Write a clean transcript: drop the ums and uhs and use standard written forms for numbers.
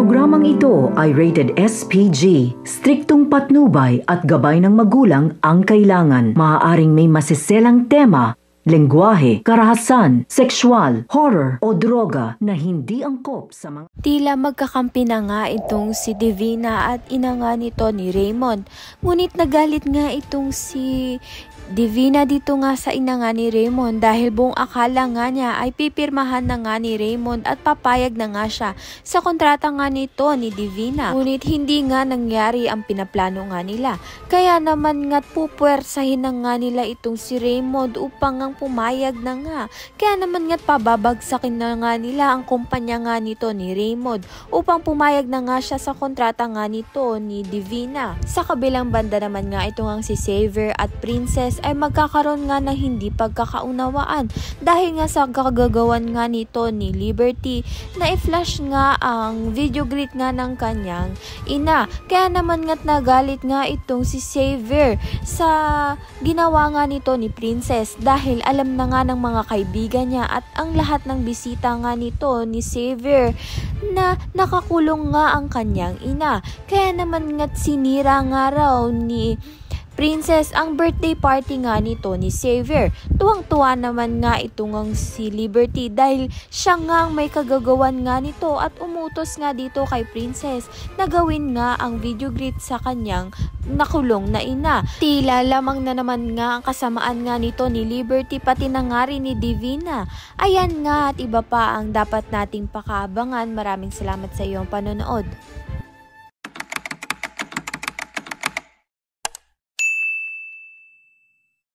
programang ito ay rated SPG. Striktong patnubay at gabay ng magulang ang kailangan. Maaaring may masiselang tema, lengguwahe, karahasan, sexual, horror o droga na hindi angkop sa mga... Tila magkakampi na nga itong si Divina at ina nga nito ni Raymond. Ngunit nagalit nga itong si Divina dito nga sa ina nga ni Raymond dahil buong akala nga niya ay pipirmahan na nga ni Raymond at papayag na nga siya sa kontrata nga nito ni Divina. Ngunit hindi nga nangyari ang pinaplano nga nila. Kaya naman nga't pupuwersahin na nga nila itong si Raymond upang ang pumayag na nga. Kaya naman nga't pababagsakin na nga nila ang kumpanya nga nito ni Raymond upang pumayag na nga siya sa kontrata nga nito ni Divina. Sa kabilang banda naman nga ito nga si Xavier at Princess ay magkakaroon nga ng hindi pagkakaunawaan dahil nga sa kagagawan nga nito ni Liberty na i-flash nga ang video greet nga ng kanyang ina. Kaya naman nga't nagalit nga itong si Xavier sa ginawa nga nito ni Princess dahil alam na nga ng mga kaibigan niya at ang lahat ng bisita nga nito ni Xavier na nakakulong nga ang kanyang ina. Kaya naman nga't sinira nga raw ni Princess ang birthday party nga nito ni Xavier. Tuwang-tuwa naman nga ito ngang si Liberty dahil siya nga may kagagawan nga nito at umutos nga dito kay Princess na gawin nga ang video greet sa kanyang nakulong na ina. Tila lamang na naman nga ang kasamaan nga nito ni Liberty pati na nga rin ni Divina. Ayan nga at iba pa ang dapat nating pakaabangan. Maraming salamat sa iyong panonood.